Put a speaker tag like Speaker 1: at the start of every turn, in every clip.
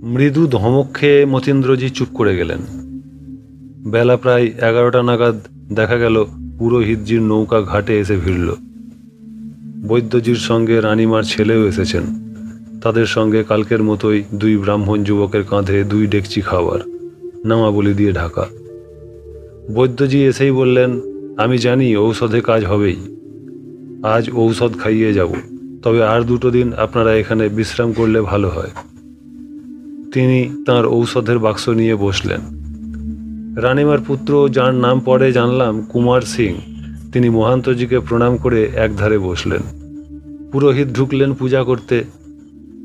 Speaker 1: মৃদু ধমক খেয়ে মতীন্দ্রজি চুপ করে গেলেন। বেলা প্রায় 11টা নাগাদ দেখা গেল পুরোহিতজির নৌকা ঘাটে এসে ভিড়ল। বৈদ্যজির সঙ্গে রানীমার ছেলেও এসেছেন। তাদের সঙ্গে কালকের মতোই 2 ব্রাহ্মণ যুবকের কাঁধে 2 ডেকচি খাবার, নামাবলি দিয়ে ঢাকা। বৈদ্যজি এসেই বললেন, আমি জানি ঔষধে কাজ হবেই, আজ ঔষধ খাইয়ে যাব, তবে আর 2 দিন আপনারা এখানে বিশ্রাম করলে ভালো হয়। তিনি তাঁর ঔষধের বাক্স নিয়ে বসলেন। রানীমার পুত্র, যার নাম পরে জানলাম কুমার সিং, তিনি মহান্তজিকে প্রণাম করে একধারে বসলেন। পুরোহিত ঢুকলেন পূজা করতে।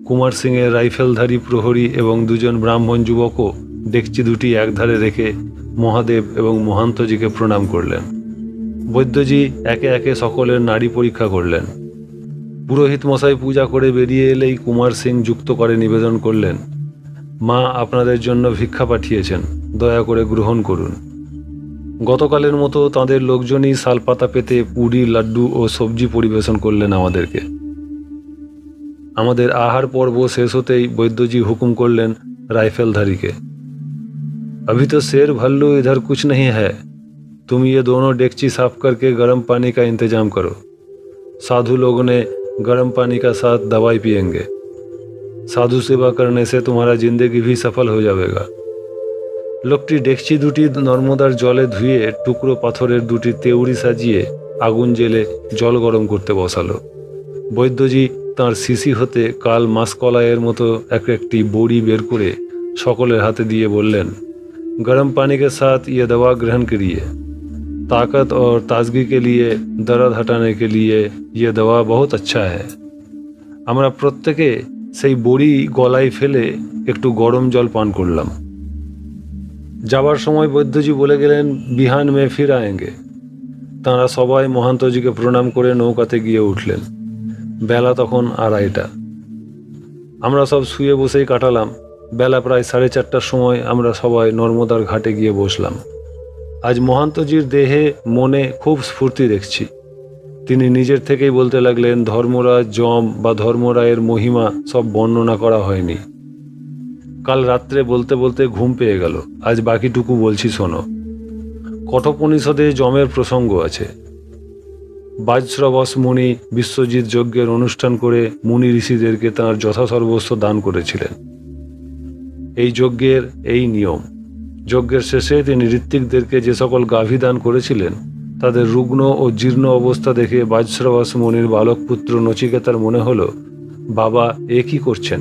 Speaker 1: কুমার সিংয়ের রাইফেলধারী প্রহরী এবং 2 জন ব্রাহ্মণ যুবকও ডেকচি 2টি একধারে রেখে মহাদেব এবং মহান্তজিকে প্রণাম করলেন। বৈদ্যজি একে একে সকলের নাড়ি পরীক্ষা করলেন। পুরোহিত মশাই পূজা করে বেরিয়ে এলেই কুমার সিং যুক্ত করে নিবেদন করলেন, মা আপনাদের জন্য ভিক্ষা পাঠিয়েছেন, দয়া করে গ্রহণ করুন। গতকালের মতো তাঁদের লোকজনই শালপাতা পেতে পুরি, লাড্ডু ও সবজি পরিবেশন করলেন আমাদেরকে। আমাদের আহার পর্ব শেষ হতেই বৈদ্যজি হুকুম করলেন রাইফেলধারীকে, अभी तो शेर भल्लू इधर कुछ नहीं है, तुम ये दोनों डेगची साफ करके गर्म पानी का इंतजाम करो। साधु लोगों ने गर्म पानी का साथ दवाई पिएंगे। साधु सेवा करने से तुम्हारा जिंदगी भी सफल हो जाएगा। লোকটি ডেকচি 2টি নর্মদার জলে ধুয়ে টুকরো পাথরের 2টি তেওড়ি সাজিয়ে আগুন জেলে জল গরম করতে বসালো। বৈদ্যজি তাঁর শিশি হতে কাল মাসকলাইয়ের মতো একটি বড়ি বের করে সকলের হাতে দিয়ে বললেন, गर्म पानी के साथ ये दवा ग्रहण करिए। ताकत और ताजगी के लिए, दर्द हटाने के लिए ये दवा बहुत अच्छा है। আমরা প্রত্যেকে সেই বড়ি গলায় ফেলে একটু গরম জল পান করলাম। যাবার সময় বৈদ্যজি বলে গেলেন, বিহান মে ফির আয়েঙ্গে। তাঁরা সবাই মহান্তজিকে প্রণাম করে নৌকাতে গিয়ে উঠলেন। বেলা তখন 2:30। আমরা সব শুয়ে বসেই কাটালাম। বেলা প্রায় 4:30টার সময় আমরা সবাই নর্মদার ঘাটে গিয়ে বসলাম। আজ মহান্তজির দেহে মনে খুব স্ফূর্তি দেখছি। তিনি নিজের থেকেই বলতে লাগলেন, ধর্মরাজ, যম বা ধর্মরায়ের মহিমা সব বর্ণনা করা হয়নি। কাল রাত্রে বলতে বলতে ঘুম পেয়ে গেল। আজ বাকিটুকু বলছি শোনো। কঠোপনিষদে যমের প্রসঙ্গ আছে। বাজশ্রবস মুনি বিশ্বজিৎ যজ্ঞের অনুষ্ঠান করে মুনি ঋষিদেরকে তাঁর যথাসর্বস্ব দান করেছিলেন। এই যজ্ঞের এই নিয়ম। যজ্ঞের শেষে তিনি ঋত্বিকদেরকে যে সকল গাভী দান করেছিলেন, তাদের রুগ্ন ও জীর্ণ অবস্থা দেখে বাজশ্রবস মুনির বালক পুত্র নচিকেতার মনে হলো, বাবা এ কি করছেন?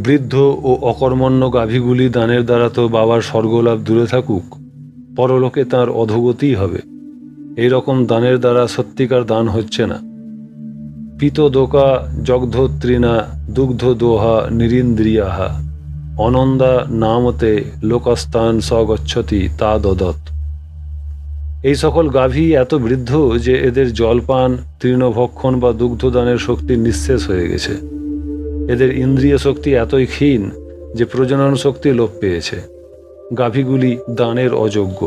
Speaker 1: বৃদ্ধ ও অকর্মণ্য গাভীগুলি দানের দ্বারা তো বাবার স্বর্গলাভ দূরে থাকুক, পরলোকে তাঁর অধোগতিই হবে। এই রকম দানের দ্বারা সত্যিকার দান হচ্ছে না। পিত দোকা জগধোত্রিনা দুগ্ধ দোহা নিরিন্দ্রিয়াহা অনন্দা নামতে লোকস্থান স্বগচ্ছতি তা দদত। এই সকল গাভী এত বৃদ্ধ যে এদের জলপান, তৃণভক্ষণ বা দুগ্ধদানের শক্তি নিঃশেষ হয়ে গেছে। এদের ইন্দ্রিয় শক্তি এতই ক্ষীণ যে প্রজনন শক্তি লোপ পেয়েছে। গাভীগুলি দানের অযোগ্য।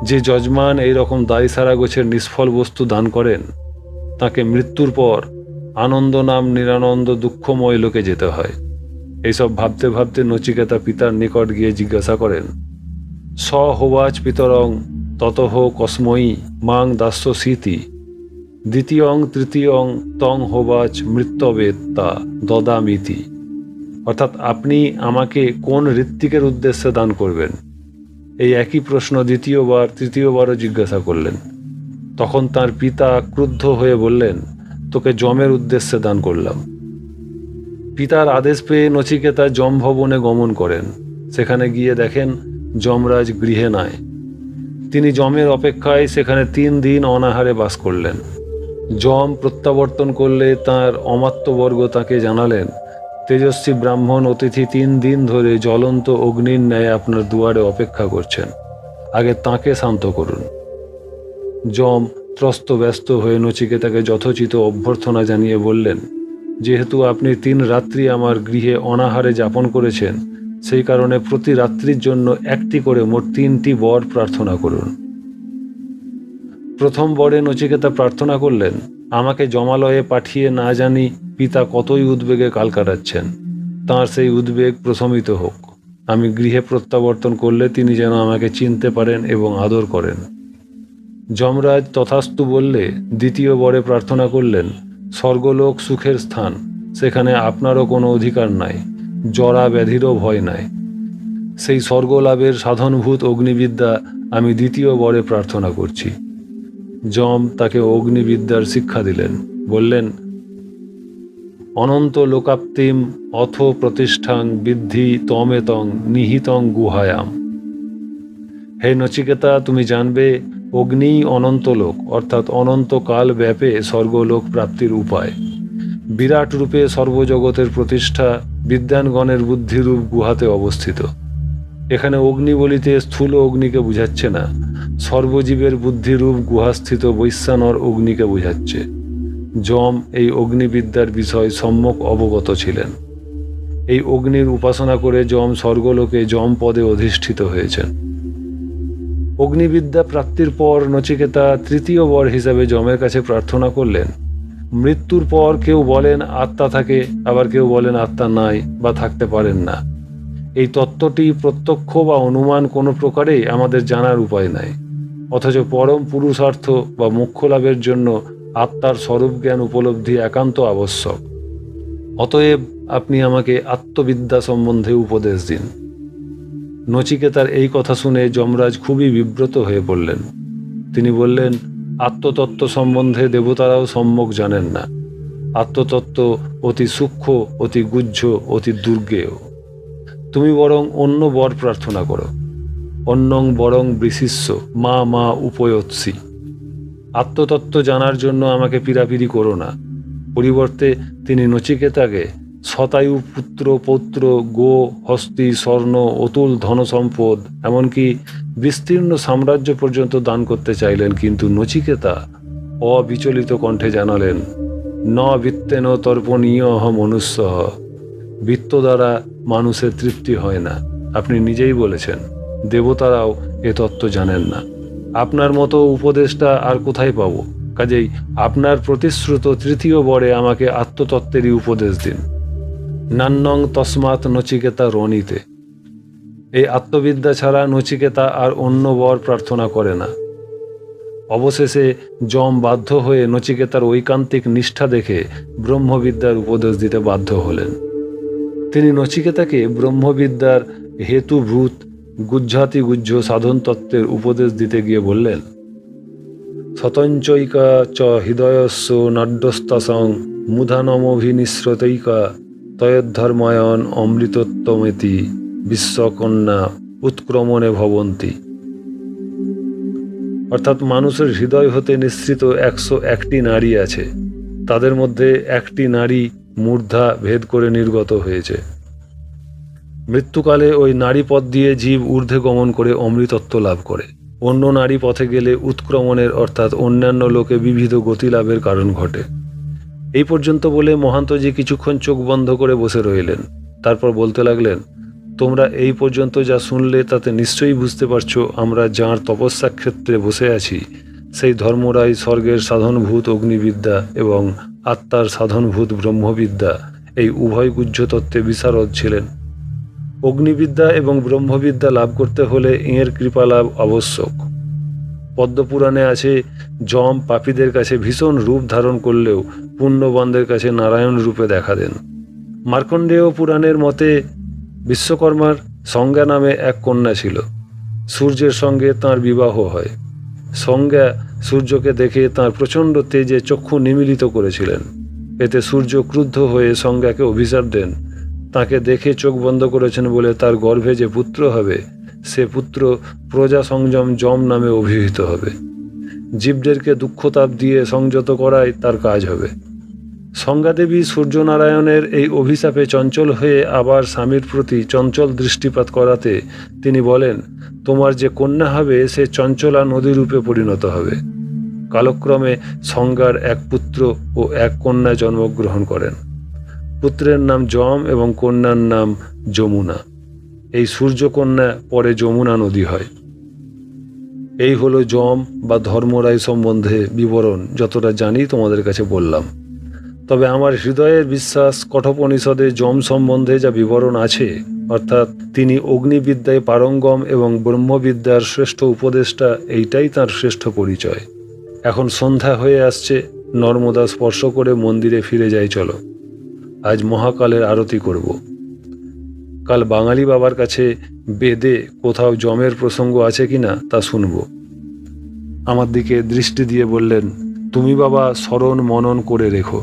Speaker 1: যে যজমান এই রকম দায়সারা গোছের নিষ্ফল বস্তু দান করেন, তাকে মৃত্যুর পর আনন্দ নাম নিরানন্দ দুঃখময় লোকে যেতে হয়। এইসব ভাবতে ভাবতে নচিকেতা পিতার নিকট গিয়ে জিজ্ঞাসা করেন, স হোবাচ পিতরং ততহ কসময়ী মাং দাস্য স্মৃতি দ্বিতীয়ং তৃতীয়ং তং হোবাচ মৃত্যবেত্তা দদামিতি। অর্থাৎ আপনি আমাকে কোন ঋত্বিকের উদ্দেশ্যে দান করবেন? এই একই প্রশ্ন দ্বিতীয়বার তৃতীয়বারও জিজ্ঞাসা করলেন। তখন তার পিতা ক্রুদ্ধ হয়ে বললেন, তোকে যমের উদ্দেশ্যে দান করলাম। পিতার আদেশ পেয়ে নচিকেতা যম ভবনে গমন করেন। সেখানে গিয়ে দেখেন যমরাজ গৃহে নাই। তিনি যমের অপেক্ষায় সেখানে 3 দিন অনাহারে বাস করলেন। যম প্রত্যাবর্তন করলে তাঁর অমাত্যবর্গ তাকে জানালেন, তেজস্বী ব্রাহ্মণ অতিথি 3 দিন ধরে জ্বলন্ত অগ্নির ন্যায় আপনার দুয়ারে অপেক্ষা করছেন, আগে তাঁকে শান্ত করুন। যম ত্রস্ত ব্যস্ত হয়ে নচিকেতাকে যথোচিত অভ্যর্থনা জানিয়ে বললেন, যেহেতু আপনি 3 রাত্রি আমার গৃহে অনাহারে যাপন করেছেন, সেই কারণে প্রতি রাত্রির জন্য একটি করে মোট 3টি বর প্রার্থনা করুন। প্রথম বরে নচিকেতা প্রার্থনা করলেন, আমাকে যমালয়ে পাঠিয়ে না জানি পিতা কতই উদ্বেগে কাল কাটাচ্ছেন। তাঁর সেই উদ্বেগ প্রশমিত হোক। আমি গৃহে প্রত্যাবর্তন করলে তিনি যেন আমাকে চিনতে পারেন এবং আদর করেন। যমরাজ তথাস্তু বললে দ্বিতীয় বরে প্রার্থনা করলেন, স্বর্গলোক সুখের স্থান, সেখানে আপনারও কোনো অধিকার নাই, জরা ব্যাধিরও ভয় নাই। সেই স্বর্গলাভের সাধনভূত অগ্নিবিদ্যা আমি দ্বিতীয় বরে প্রার্থনা করছি। যম তাকে অগ্নিবিদ্যার শিক্ষা দিলেন। বললেন, অনন্ত লোকাপ্তিম অথ প্রতিষ্ঠাং বিদ্ধি তমেতং নিহিতং গুহায়াম। হে নচিকেতা, তুমি জানবে অগ্নিই অনন্ত লোক অর্থাৎ অনন্তকাল ব্যাপে স্বর্গলোক প্রাপ্তির উপায়। বিরাট রূপে সর্বজগতের প্রতিষ্ঠা বিদ্বানগণের বুদ্ধিরূপ গুহাতে অবস্থিত। এখানে অগ্নি বলিতে স্থূল অগ্নিকে বুঝাচ্ছে না, সর্বজীবের বুদ্ধিরূপ গুহাস্থিত বৈশ্বানর অগ্নিকে বুঝাচ্ছে। যম এই অগ্নিবিদ্যার বিষয় সম্যক অবগত ছিলেন। এই অগ্নির উপাসনা করে যম স্বর্গলোকে যম পদে অধিষ্ঠিত হয়েছেন। অগ্নিবিদ্যা প্রাপ্তির পর নচিকেতা তৃতীয় বর হিসাবে যমের কাছে প্রার্থনা করলেন। মৃত্যুর পর কেউ বলেন আত্মা থাকে, আবার কেউ বলেন আত্মা নাই বা থাকতে পারেন না। এই তত্ত্বটি প্রত্যক্ষ বা অনুমান কোনো প্রকারেই আমাদের জানার উপায় নাই। অথচ পরম পুরুষার্থ বা মোক্ষ লাভের জন্য আত্মার স্বরূপ জ্ঞান উপলব্ধি একান্ত আবশ্যক। অতএব আপনি আমাকে আত্মবিদ্যা সম্বন্ধে উপদেশ দিন। নচিকেতার এই কথা শুনে যমরাজ খুবই বিব্রত হয়ে পড়লেন। তিনি বললেন, আত্মতত্ত্ব সম্বন্ধে দেবতারাও সম্যক জানেন না। আত্মতত্ত্ব অতি সূক্ষ্ম, অতি গুহ্য, অতি দুর্গেয়। তুমি বরং অন্য বর প্রার্থনা করো। অন্যং বরং বৃষিষ্য মা মা উপয়ৎসি। আত্মতত্ত্ব জানার জন্য আমাকে পীড়াপিড়ি করো না। পরিবর্তে তিনি নচিকেতাকে শতায়ু পুত্র পৌত্র গো হস্তি স্বর্ণ অতুল ধনসম্পদ এমনকি বিস্তীর্ণ সাম্রাজ্য পর্যন্ত দান করতে চাইলেন, কিন্তু নচিকেতা অবিচলিত কণ্ঠে জানালেন, ন বিত্তেন তর্পণীয় মনুষ্য। বিত্ত দ্বারা মানুষের তৃপ্তি হয় না। আপনি নিজেই বলেছেন দেবতারাও এ তত্ত্ব জানেন না। আপনার মতো উপদেশটা আর কোথায় পাবো? কাজেই আপনার প্রতিশ্রুত তৃতীয় বরে আমাকে আত্মতত্ত্বেরই উপদেশ দিন। নান্যং তস্মাৎ নচিকেতা রণিতে। এই আত্মবিদ্যা ছাড়া নচিকেতা আর অন্য বর প্রার্থনা করে না। অবশেষে যম বাধ্য হয়ে নচিকেতার ঐকান্তিক নিষ্ঠা দেখে ব্রহ্মবিদ্যার উপদেশ দিতে বাধ্য হলেন। তিনি নচিকেতাকে ব্রহ্মবিদ্যার হেতুভূত গুহ্যাতিগুহ্য সাধন তত্ত্বের উপদেশ দিতে গিয়ে বললেন, শতঞ্চৈকা চ হৃদয়স্য নাড্যস্তাসং মুধানমভিনিঃসৃতৈকা তয়োদ্ধর্মায়ন অমৃতত্বমেতি বিশ্বকন্যা উৎক্রমণে ভবন্তি। অর্থাৎ মানুষের হৃদয় হতে নিঃসৃত 101টি নারী আছে, তাদের মধ্যে একটি নারী মূর্ধা ভেদ করে নির্গত হয়েছে। মৃত্যুকালে ওই নারী পথ দিয়ে জীব ঊর্ধ্বে গমন করে অমৃতত্ব লাভ করে। অন্য নারী পথে গেলে উৎক্রমণের অর্থাৎ অন্যান্য লোকে বিবিধ গতি লাভের কারণ ঘটে। এই পর্যন্ত বলে মহান্তজি কিছুক্ষণ চোখ বন্ধ করে বসে রইলেন। তারপর বলতে লাগলেন, তোমরা এই পর্যন্ত যা শুনলে তাতে নিশ্চয়ই বুঝতে পারছো আমরা যাঁর তপস্যা ক্ষেত্রে বসে আছি সেই ধর্মরাই স্বর্গের সাধনভূত অগ্নিবিদ্যা এবং আত্মার সাধনভূত ব্রহ্মবিদ্যা এই উভয় গুহ্য তত্ত্বে বিশারদ ছিলেন। অগ্নিবিদ্যা এবং ব্রহ্মবিদ্যা লাভ করতে হলে এঁর কৃপা লাভ আবশ্যক। পদ্মপুরাণে আছে, যম পাপীদের কাছে ভীষণ রূপ ধারণ করলেও পুণ্যবানদের কাছে নারায়ণ রূপে দেখা দেন। মার্কণ্ডেয় পুরাণের মতে বিশ্বকর্মার সংজ্ঞা নামে এক কন্যা ছিল। সূর্যের সঙ্গে তাঁর বিবাহ হয়। সংজ্ঞা সূর্যকে দেখে তাঁর প্রচণ্ড তেজে চক্ষু নিমীলিত করেছিলেন। এতে সূর্য ক্রুদ্ধ হয়ে সংজ্ঞাকে অভিশাপ দেন। তাকে দেখে চোখ বন্ধ করেছেন বলে তার গর্ভে যে পুত্র হবে সে পুত্র প্রজা সংযম যম নামে অভিহিত হবে। জীবদেরকে দুঃখতাপ দিয়ে সংযত করাই তার কাজ হবে। সংজ্ঞাদেবী সূর্যনারায়ণের এই অভিশাপে চঞ্চল হয়ে আবার স্বামীর প্রতি চঞ্চল দৃষ্টিপাত করাতে তিনি বলেন, তোমার যে কন্যা হবে সে চঞ্চলা নদীরূপে পরিণত হবে। কালক্রমে সংজ্ঞার এক পুত্র ও এক কন্যা জন্মগ্রহণ করেন। পুত্রের নাম যম এবং কন্যার নাম যমুনা। এই সূর্যকন্যা পরে যমুনা নদী হয়। এই হলো যম বা ধর্মরায় সম্বন্ধে বিবরণ। যতটা জানি তোমাদের কাছে বললাম। তবে আমার হৃদয়ের বিশ্বাস কঠোপনিষদে যম সম্বন্ধে যা বিবরণ আছে, অর্থাৎ তিনি অগ্নিবিদ্যায় পারঙ্গম এবং ব্রহ্মবিদ্যার শ্রেষ্ঠ উপদেষ্টা, এইটাই তার শ্রেষ্ঠ পরিচয়। এখন সন্ধ্যা হয়ে আসছে, নর্মদা স্পর্শ করে মন্দিরে ফিরে যাই চলো। আজ মহাকালের আরতি করব। কাল বাঙালি বাবার কাছে বেদে কোথাও যমের প্রসঙ্গ আছে কিনা তা শুনব। আমার দিকে দৃষ্টি দিয়ে বললেন, তুমি বাবা স্মরণ মনন করে রেখো।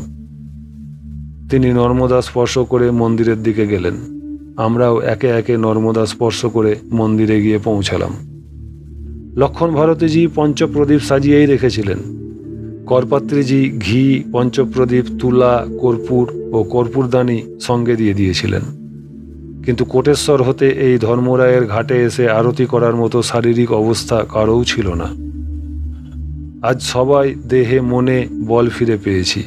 Speaker 1: তিনি নর্মদা স্পর্শ করে মন্দিরের দিকে গেলেন। আমরাও একে একে নর্মদা স্পর্শ করে মন্দিরে গিয়ে পৌঁছালাম। লক্ষণ ভারতীজি পঞ্চপ্রদীপ সাজিয়েই রেখেছিলেন। করপাত্রীজি ঘি, পঞ্চপ্রদীপ, তুলা, কর্পূর ও কর্পূরদানি সঙ্গে দিয়ে দিয়েছিলেন। কিন্তু কোটেশ্বর হতে এই ধর্মরায়ের ঘাটে এসে আরতি করার মতো শারীরিক অবস্থা কারও ছিল না। আজ সবাই দেহে মনে বল ফিরে পেয়েছি।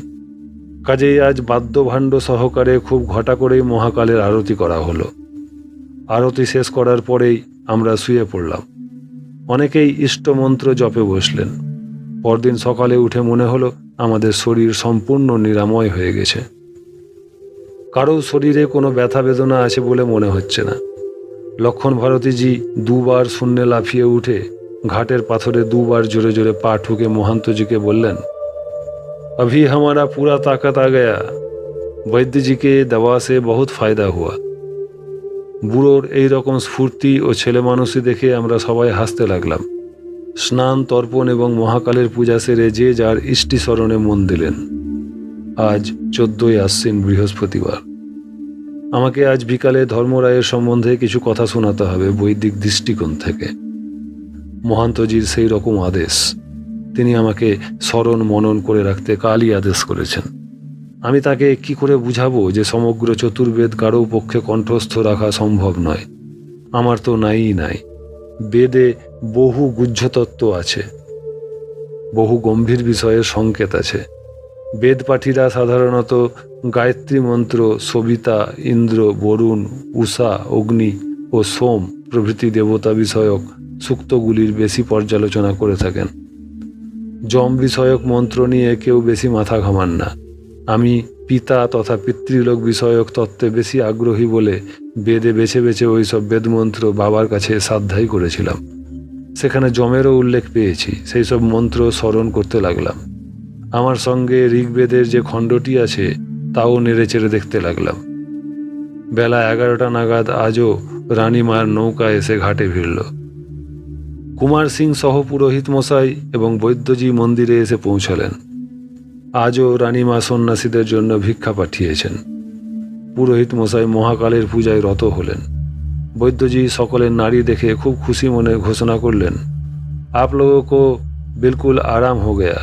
Speaker 1: কাজেই আজ বাদ্যভাণ্ড সহকারে খুব ঘটা করেই মহাকালের আরতি করা হলো। আরতি শেষ করার পরেই আমরা শুয়ে পড়লাম। অনেকেই ইষ্টমন্ত্র জপে বসলেন। পরদিন সকালে উঠে মনে হলো আমাদের শরীর সম্পূর্ণ নিরাময় হয়ে গেছে। কারো শরীরে কোনো ব্যথা বেদনা আছে বলে মনে হচ্ছে না। লক্ষণ ভারতীজি দুবার শূন্যে লাফিয়ে উঠে ঘাটের পাথরে দুবার জোরে জোরে পা ঠুকে মহান্তজিকে বললেন, अभी हमारा पूरा ताकत आ गया, वैद्य जी के दवा से बहुत फायदा हुआ। বুড়োর এই রকম স্ফূর্তি ও ছেলে মানুষই দেখে আমরা সবাই হাসতে লাগলাম। স্নান, তর্পণ এবং মহাকালের পূজা সেরে যে যার ইষ্টি স্মরণে মন দিলেন। আজ 14ই আশ্বিন, বৃহস্পতিবার। আমাকে আজ বিকালে ধর্মরায়ের সম্বন্ধে কিছু কথা শোনাতে হবে বৈদিক দৃষ্টিকোণ থেকে। মহান্তজির সেই রকম আদেশ। তিনি আমাকে স্মরণ মনন করে রাখতে কালই আদেশ করেছেন। আমি তাকে কি করে বুঝাবো যে সমগ্র চতুর্বেদ কারো পক্ষে কণ্ঠস্থ রাখা সম্ভব নয়। আমার তো নাই। বেদে বহু গুহ্যতত্ত্ব আছে, বহু গম্ভীর বিষয়ের সংকেত আছে। বেদপাঠীরা সাধারণত গায়ত্রী মন্ত্র, সবিতা, ইন্দ্র, বরুণ, উষা, অগ্নি ও সোম প্রভৃতি দেবতা বিষয়ক সূক্তগুলির বেশি পর্যালোচনা করে থাকেন। যম বিষয়ক মন্ত্র নিয়ে কেউ বেশি মাথা ঘামান না। আমি পিতা তথা পিতৃলোক বিষয়ক তত্ত্বে বেশি আগ্রহী বলে বেদে বেছে বেছে ওই সব বেদমন্ত্র বাবার কাছে শ্রদ্ধাই করেছিলাম। সেখানে যমেরও উল্লেখ পেয়েছি। সেই সব মন্ত্র স্মরণ করতে লাগলাম। আমার সঙ্গে ঋগ্বেদের যে খণ্ডটি আছে তাও নেড়েচেড়ে দেখতে লাগলাম। বেলা 11টা নাগাদ আজও রানীমার নৌকা এসে ঘাটে ভিড়ল। কুমার সিং সহ পুরোহিত মশাই এবং বৈদ্যজি মন্দিরে এসে পৌঁছালেন। আজও রানীমা সন্ন্যাসীদের জন্য ভিক্ষা পাঠিয়েছেন। পুরোহিত মশাই মহাকালের পূজায় রত হলেন। বৈদ্যজি সকলের নারী দেখে খুব খুশি মনে ঘোষণা করলেন, आप लोगों को बिल्कुल आराम हो गया,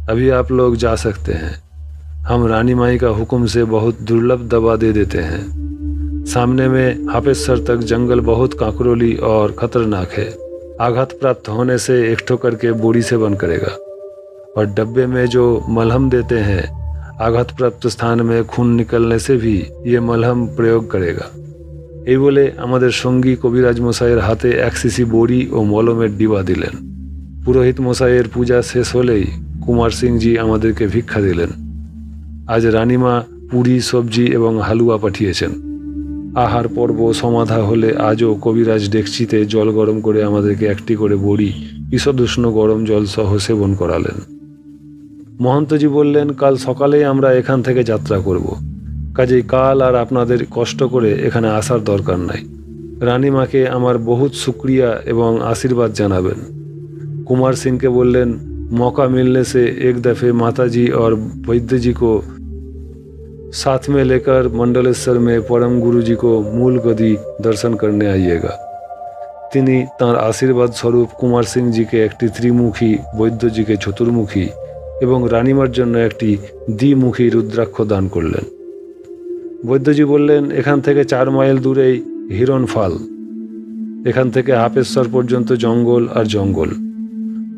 Speaker 1: अभी आप लोग जा सकते हैं। हम रानी माई का हुक्म से बहुत दुर्लभ दवा दे देते हैं। सामने में हापेसर तक जंगल बहुत कांकरोली और खतरनाक है। आघात प्राप्त होने से एकठो करके बोरी से बंद करेगा और डब्बे में जो मलहम देते हैं, आघात प्राप्त स्थान में खून निकलने से भी ये मलहम प्रयोग करेगा। এই বলে আমাদের সঙ্গী কবিরাজ মশাইয়ের হাতে 1 শিশি বড়ি ও মলমের ডিবা দিলেন। পুরোহিত মশাইয়ের পূজা শেষ হলেই কুমার সিংজি আমাদেরকে ভিক্ষা দিলেন। আজ রানীমা পুরি, সবজি এবং হালুয়া পাঠিয়েছেন। আহার পর্ব সমাধা হলে আজও কবিরাজ ডেকচিতে জল গরম করে আমাদেরকে একটি করে বড়ি ঈষদুষ্ণ গরম জল সহ সেবন করালেন। মহন্তজি বললেন, কাল সকালেই আমরা এখান থেকে যাত্রা করব। কাজেই কাল আর আপনাদের কষ্ট করে এখানে আসার দরকার নাই। রানীমাকে আমার বহুত শুক্রিয়া এবং আশীর্বাদ জানাবেন। कुमार सिंह के बोलें, मौका मिलने से एक दफ़े माताजी और वैद्य जी को साथ में लेकर मंडलेश्वर में परम गुरु जी को मूल गदी दर्शन करने आइएगा। তিনি তাঁর আশীর্বাদ স্বরূপ কুমার সিং জিকে একটি ত্রিমুখী, বৈদ্যজিকে চতুর্মুখী এবং রানীমার জন্য একটি দ্বিমুখী রুদ্রাক্ষ দান করলেন। বৈদ্যজি বললেন, এখান থেকে 4 মাইল দূরেই হিরণফাল। এখান থেকে হাপেশ্বর পর্যন্ত জঙ্গল আর জঙ্গল।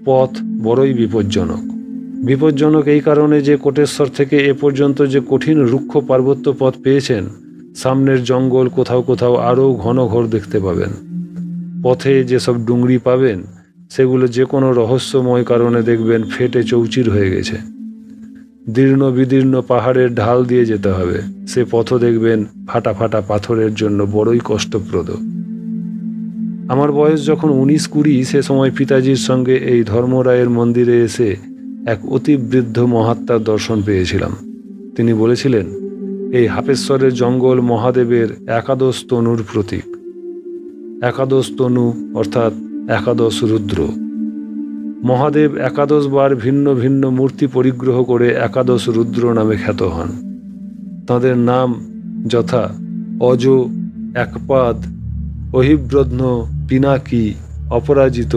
Speaker 1: পথ বড়ই বিপজ্জনক। বিপজ্জনক এই কারণে যে কোটেশ্বর থেকে এ পর্যন্ত যে কঠিন রুক্ষ পার্বত্য পথ পেয়েছেন, সামনের জঙ্গল কোথাও কোথাও আরও ঘন ঘোর দেখতে পাবেন। পথে যেসব ডুংরি পাবেন সেগুলো যে কোনো রহস্যময় কারণে দেখবেন ফেটে চৌচির হয়ে গেছে। দীর্ণ বিদীর্ণ পাহাড়ের ঢাল দিয়ে যেতে হবে। সে পথও দেখবেন ফাটা ফাটা পাথরের জন্য বড়ই কষ্টপ্রদ। আমার বয়স যখন 19-20, সে সময় পিতাজির সঙ্গে এই ধর্মরায়ের মন্দিরে এসে এক অতি বৃদ্ধ মহাত্মার দর্শন পেয়েছিলাম। তিনি বলেছিলেন, এই হাপেশ্বরের জঙ্গল মহাদেবের একাদশ তনুর প্রতীক। একাদশ তনু অর্থাৎ একাদশ রুদ্র। মহাদেব 11 বার ভিন্ন ভিন্ন মূর্তি পরিগ্রহ করে একাদশ রুদ্র নামে খ্যাত হন। তাঁদের নাম যথা অজ, একপাদ, অহিব্রধ্ন, পিনাকি, অপরাজিত,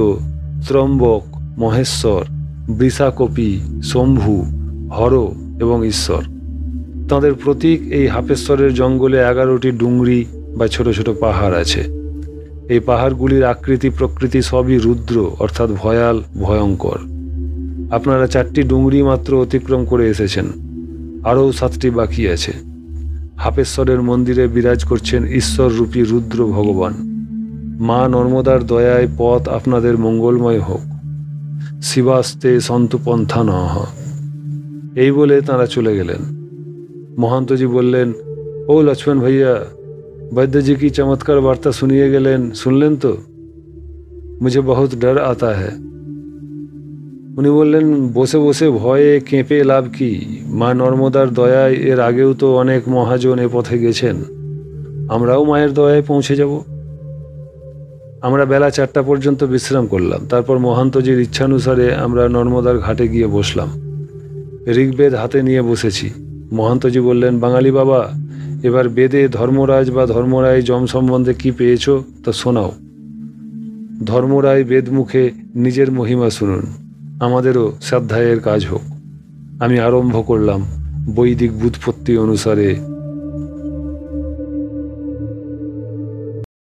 Speaker 1: ত্রম্বক, মহেশ্বর, বৃষাকপি, শম্ভু, হর এবং ঈশ্বর। তাঁদের প্রতীক এই হাপেশ্বরের জঙ্গলে 11টি ডুংরি বা ছোট ছোট পাহাড় আছে। এই পাহাড়গুলির আকৃতি প্রকৃতি সবই রুদ্র অর্থাৎ ভয়াল, ভয়ঙ্কর। আপনারা 4টি ডুংরি মাত্র অতিক্রম করে এসেছেন, আরও 7টি বাকি আছে। হাপেশ্বরের মন্দিরে বিরাজ করছেন ঈশ্বররূপী রুদ্র ভগবান। মা নর্মদার দয়ায় পথ আপনাদের মঙ্গলময় হোক। শিবাস্তে সন্তু পন্থা নহ। এই বলে তাঁরা চলে গেলেন। महंत जी बोलें, ओ लक्ष्मण भैया, वैद्य जी की चमत्कार वार्ता सुनिए गेलें, सुनलें तो मुझे बहुत डर आता है। उन्हें बोलें, बसे बसे भये केঁপে लाभ की, मा नर्मदार दयाय एर आगेও तो अनेक महाजन ए पथे गेছেন, আমরাও মায়ের দয়ায় পৌঁছে যাব। আমরা বেলা 4টা পর্যন্ত বিশ্রাম করলাম। তারপর মহান্তজির ইচ্ছানুসারে আমরা নর্মদার ঘাটে গিয়ে বসলাম। ঋগ্বেদ হাতে নিয়ে বসেছি। মহান্তজি বললেন, বাঙালি বাবা, এবার বেদে ধর্মরাজ বা ধর্মরায় যম সম্বন্ধে কি পেয়েছ তা শোনাও। ধর্মরায় বেদ মুখে নিজের মহিমা শুনুন, আমাদেরও শ্রদ্ধায়ের কাজ হোক। আমি আরম্ভ করলাম বৈদিক ব্যুৎপত্তি অনুসারে